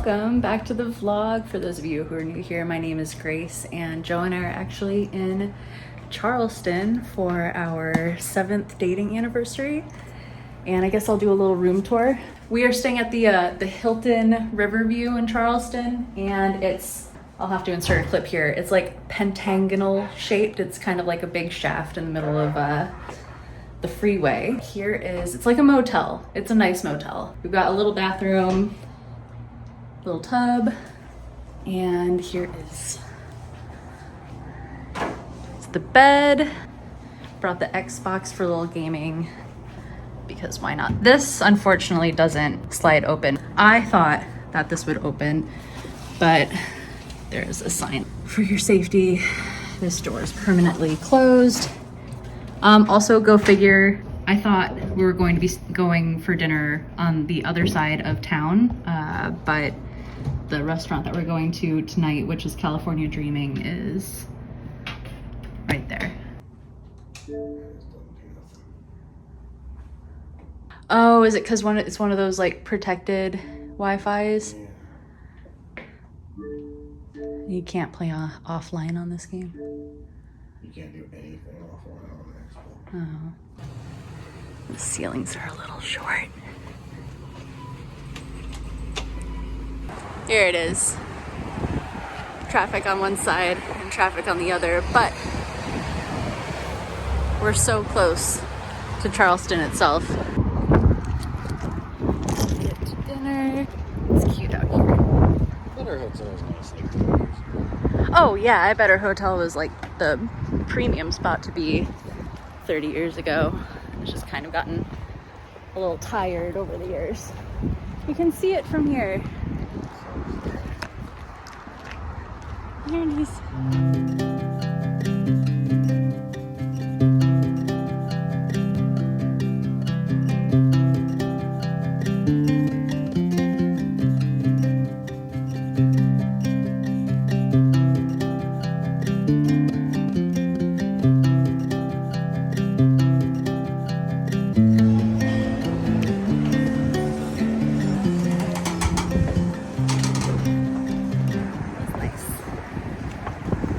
welcome back to the vlog. For those of you who are new here, my name is Grace, and Joe and I are actually in Charleston for our 7th dating anniversary, and I guess I'll do a little room tour. We are staying at the Hilton Riverview in Charleston, and I'll have to insert a clip here. It's like pentagonal shaped. It's kind of like a big shaft in the middle of the freeway. It's like a motel. It's a nice motel. We've got a little bathroom, little tub, and here is the bed. Brought the Xbox for a little gaming because why not? This unfortunately doesn't slide open. I thought that this would open, but there's a sign for your safety. This door is permanently closed. Also, go figure, I thought we were going to be going for dinner on the other side of town, but the restaurant that we're going to tonight, which is California Dreaming, is right there. Oh, is it because it's one of those like protected Wi-Fis? You can't play offline on this game? You can't do anything offline on Xbox. Oh. The ceilings are a little short. Here it is. Traffic on one side and traffic on the other, but we're so close to Charleston itself. Get to dinner. It's cute out here. Better hotel is nice, like 30 years ago. Oh yeah, I bet our hotel was like the premium spot to be 30 years ago. It's just kind of gotten a little tired over the years. You can see it from here. There it is.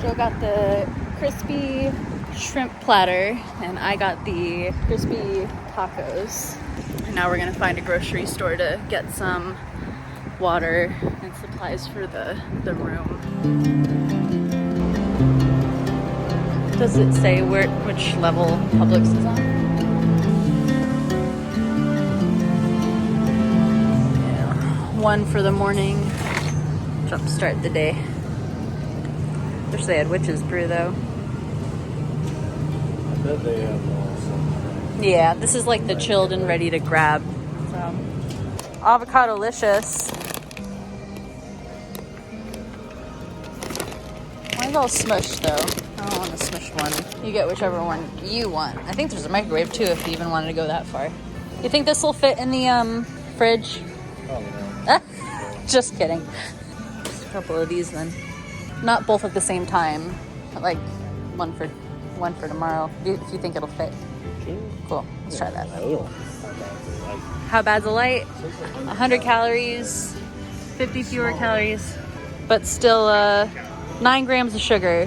Joe got the crispy shrimp platter, and I got the crispy tacos. And now we're gonna find a grocery store to get some water and supplies for the room. Does it say which level Publix is on? Yeah. One for the morning, jumpstart the day. Wish they had witch's brew though. I bet they have some. Yeah, this is like the chilled and ready to grab. So, avocado-licious. Mine's all smushed though. I don't want a smushed one. You get whichever one you want. I think there's a microwave too if you even wanted to go that far. You think this will fit in the fridge? Probably not. Just kidding. Just a couple of these then. Not both at the same time, but like one for tomorrow. If you think it'll fit. Sure. Cool. Let's try that. How bad's How bad's it like? a light? 100 calories, 50 fewer calories, but still 9 grams of sugar.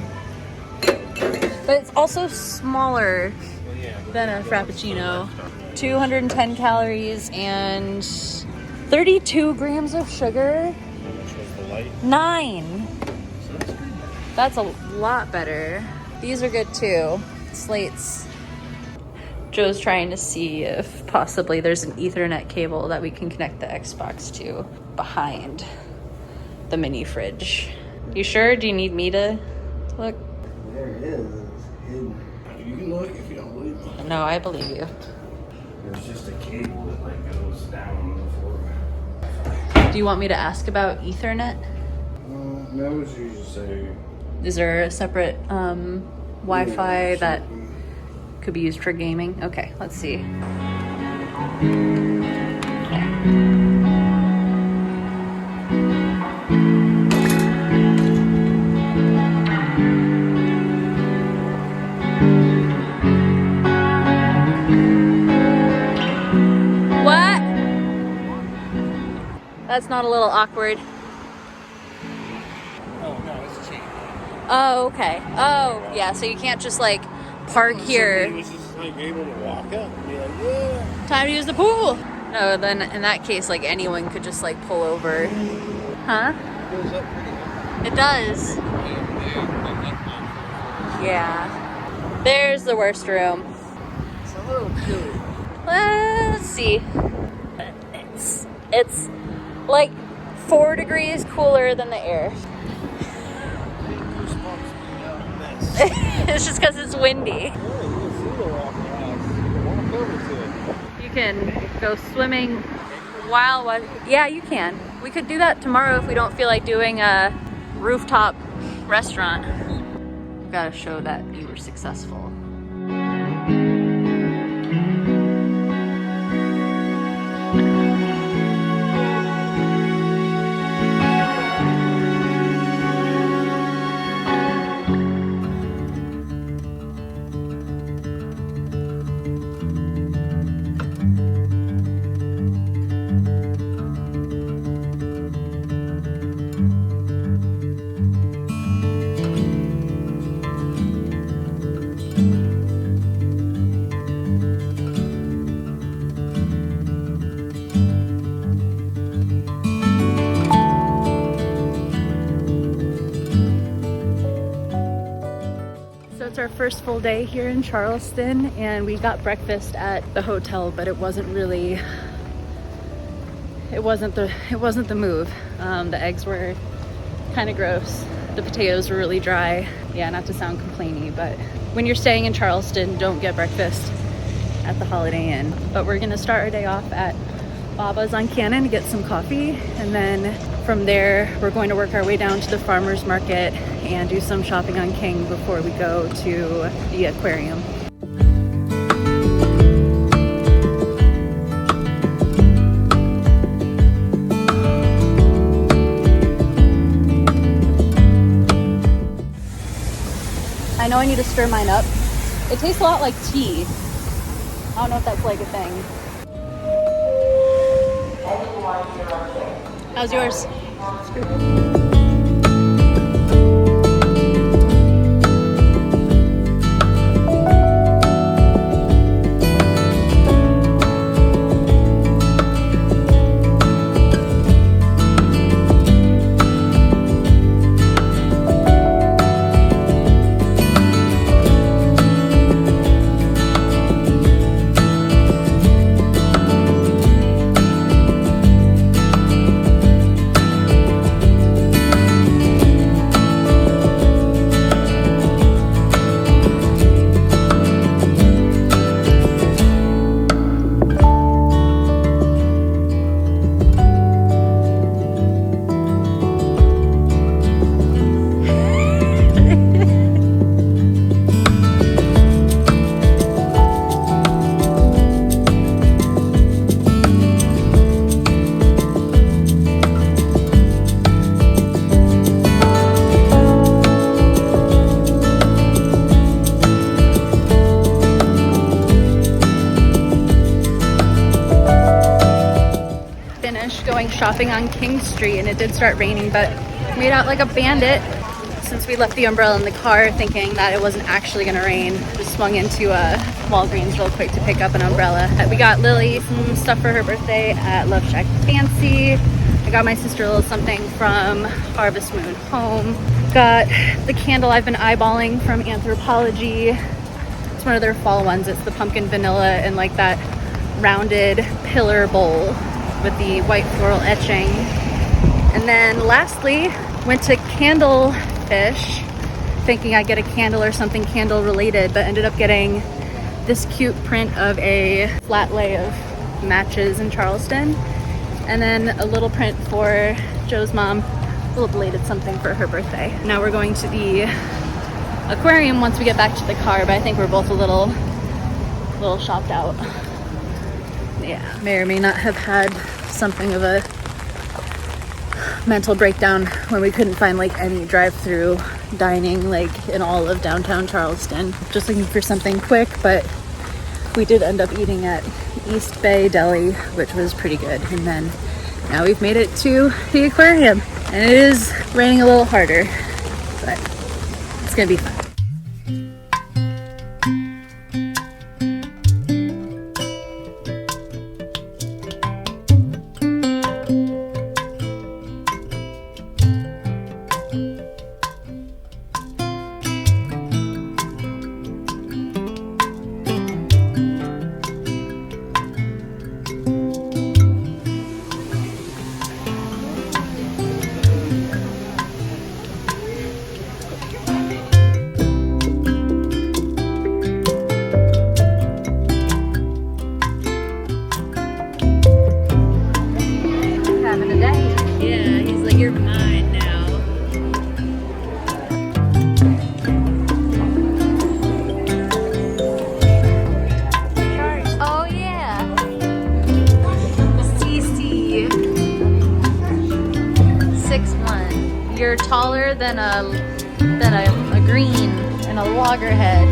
But it's also smaller than a Frappuccino. 210 calories and 32 grams of sugar. How much was the light? 9. So that's good. That's a lot better. These are good too. Slates. Joe's trying to see if possibly there's an Ethernet cable that we can connect the Xbox to behind the mini fridge. You sure? Do you need me to look? There it is. It's hidden. You can look if you don't believe me. No, I believe you. There's just a cable that like goes down on the floor. Do you want me to ask about Ethernet? No, it's usually say. Is there a separate Wi-Fi that could be used for gaming? Okay, let's see. What? That's not a little awkward. Oh, okay. Oh, yeah. So you can't just like park here. Somebody was just like able to walk up and be like, yeah. Time to use the pool. No, then in that case, like anyone could just like pull over. Huh? It goes up pretty high. It does. Yeah. There's the worst room. It's a little chilly. Let's see. It's like 4 degrees cooler than the air. It's just because it's windy. You can go swimming while what? Yeah, you can. We could do that tomorrow if we don't feel like doing a rooftop restaurant. We've got to show that you were successful. It's our first full day here in Charleston, and we got breakfast at the hotel, but it wasn't really, it wasn't the move. The eggs were kind of gross. The potatoes were really dry. Yeah, not to sound complainy, but when you're staying in Charleston, don't get breakfast at the Holiday Inn. But we're gonna start our day off at Baba's on Cannon to get some coffee, and then from there we're going to work our way down to the farmers market and do some shopping on King before we go to the aquarium. I know I need to stir mine up. It tastes a lot like tea. I don't know if that's like a thing. How's yours? Going shopping on King Street, and it did start raining, but made out like a bandit since we left the umbrella in the car thinking that it wasn't actually gonna rain. Just swung into Walgreens real quick to pick up an umbrella. We got Lily some stuff for her birthday at Love Shack Fancy. I got my sister a little something from Harvest Moon Home. Got the candle I've been eyeballing from Anthropology. It's one of their fall ones. It's the pumpkin vanilla and like that rounded pillar bowl with the white floral etching. And then lastly, went to Candlefish thinking I'd get a candle or something candle related, but ended up getting this cute print of a flat lay of matches in Charleston, and then a little print for Joe's mom, a little belated something for her birthday. Now we're going to the aquarium once we get back to the car, but I think we're both a little shopped out. Yeah, may or may not have had something of a mental breakdown when we couldn't find like any drive-through dining like in all of downtown Charleston. Just looking for something quick, but we did end up eating at East Bay Deli, which was pretty good. And then now we've made it to the aquarium, and it is raining a little harder, but It's gonna be fun. You're taller than a green and a loggerhead.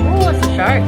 Oh, it's a shark.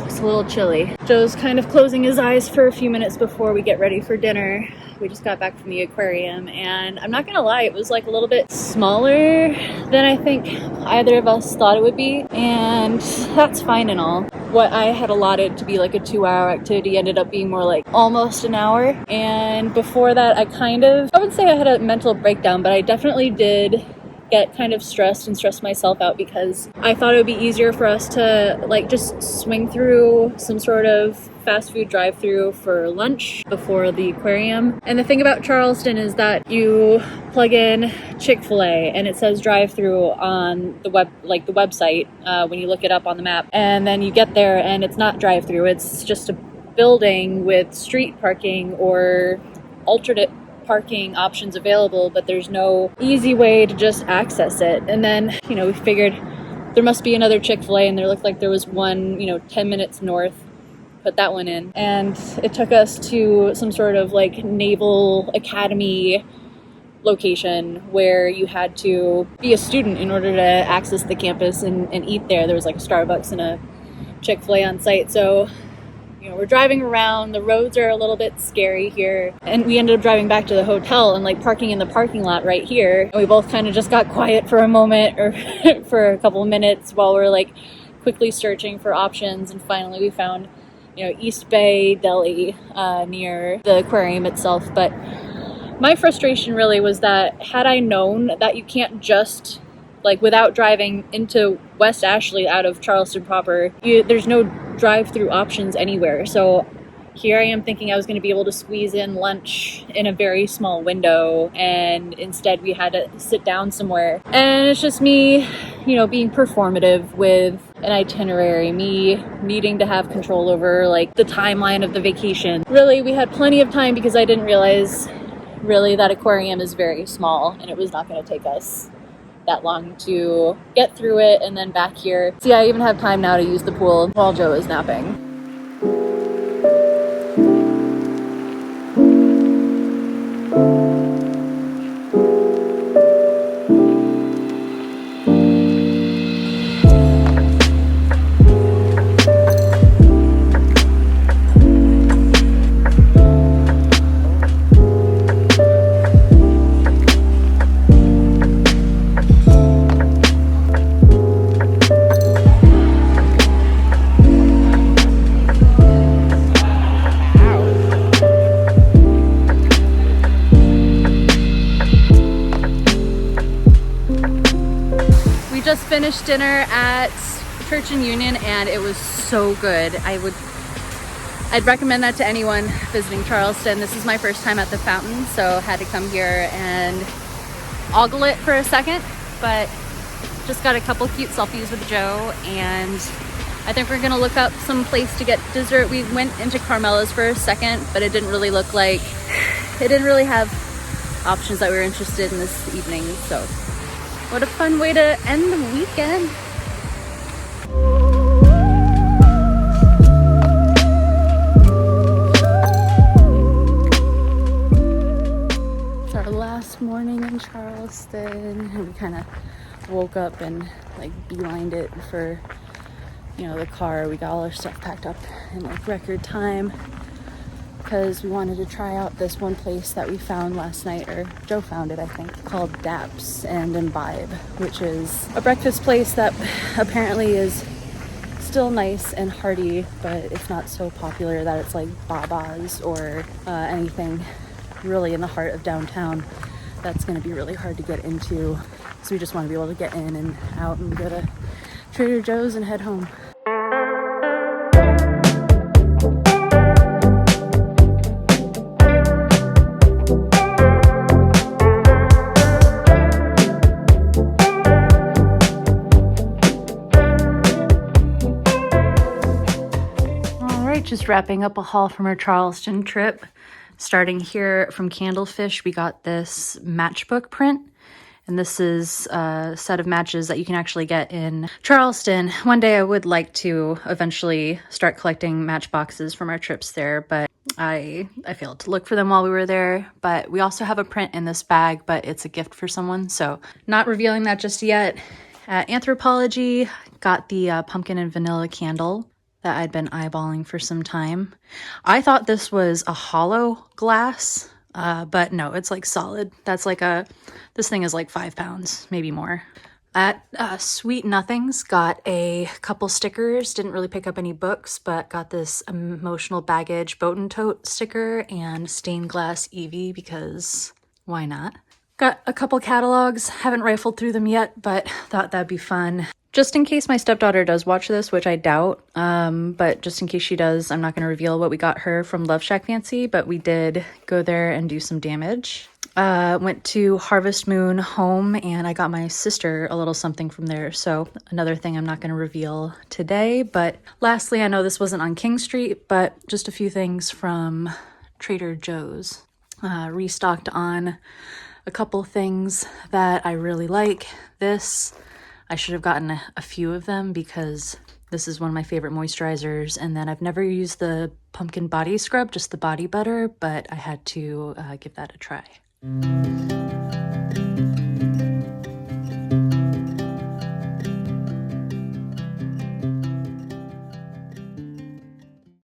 It's a little chilly. Joe's kind of closing his eyes for a few minutes before we get ready for dinner. We just got back from the aquarium, and I'm not gonna lie, it was like a little bit smaller than I think either of us thought it would be, and that's fine and all. What I had allotted to be like a 2-hour activity ended up being more like almost an hour, and before that I wouldn't say I had a mental breakdown, but I definitely did get kind of stressed and stress myself out because I thought it would be easier for us to like just swing through some sort of fast food drive-through for lunch before the aquarium. And the thing about Charleston is that you plug in Chick-fil-A and it says drive-through on the website when you look it up on the map, and then you get there and it's not drive-through, it's just a building with street parking or alternate parking options available, but there's no easy way to just access it. And then, we figured there must be another Chick-fil-A, and there looked like there was one, 10 minutes north. Put that one in. And it took us to some sort of like Naval Academy location where you had to be a student in order to access the campus and eat there. There was like a Starbucks and a Chick-fil-A on site. So we're driving around, the roads are a little bit scary here, and we ended up driving back to the hotel and like parking in the parking lot right here. And we both kind of just got quiet for a moment or for a couple of minutes while we're like quickly searching for options, and finally we found East Bay Deli near the aquarium itself. But my frustration really was that had I known that you can't just without driving into West Ashley out of Charleston proper, there's no drive-through options anywhere. So here I am thinking I was going to be able to squeeze in lunch in a very small window, and instead we had to sit down somewhere. And it's just me, being performative with an itinerary, me needing to have control over the timeline of the vacation. Really, we had plenty of time because I didn't realize really that aquarium is very small and it was not going to take us that long to get through it and then back here. See, I even have time now to use the pool while Joe is napping. Just finished dinner at Church and Union and it was so good. I'd recommend that to anyone visiting Charleston. This is my first time at the fountain, so had to come here and ogle it for a second, but just got a couple cute selfies with Joe, and I think we're gonna look up some place to get dessert. We went into Carmela's for a second, but it didn't really have options that we were interested in this evening, so what a fun way to end the weekend. It's our last morning in Charleston, and we kind of woke up and beelined it for you know, the car. We got all our stuff packed up in like record time because we wanted to try out this one place that we found last night, or Joe found it, I think, called Daps and Imbibe, which is a breakfast place that apparently is still nice and hearty, but it's not so popular that it's like Baba's or anything really in the heart of downtown. That's going to be really hard to get into, so we just want to be able to get in and out and go to Trader Joe's and head home. Just wrapping up a haul from our Charleston trip. Starting here from Candlefish, we got this matchbook print, and this is a set of matches that you can actually get in Charleston. One day I would like to eventually start collecting matchboxes from our trips there, but I failed to look for them while we were there. But we also have a print in this bag, but it's a gift for someone, so not revealing that just yet. At Anthropologie, got the pumpkin and vanilla candle that I'd been eyeballing for some time. I thought this was a hollow glass, but no, it's like solid. That's like this thing is like 5 pounds, maybe more. At Sweet Nothings, got a couple stickers. Didn't really pick up any books, but got this emotional baggage boat and tote sticker and stained glass Eevee because why not? Got a couple catalogs. Haven't rifled through them yet, but thought that'd be fun. Just in case my stepdaughter does watch this, which I doubt, but just in case she does, I'm not going to reveal what we got her from Love Shack Fancy, but we did go there and do some damage. Went to Harvest Moon Home, and I got my sister a little something from there, so another thing I'm not going to reveal today. But lastly, I know this wasn't on King Street, but just a few things from Trader Joe's. Restocked on a couple things that I really like. I should have gotten a few of them because this is one of my favorite moisturizers. And then I've never used the pumpkin body scrub, just the body butter, but I had to give that a try.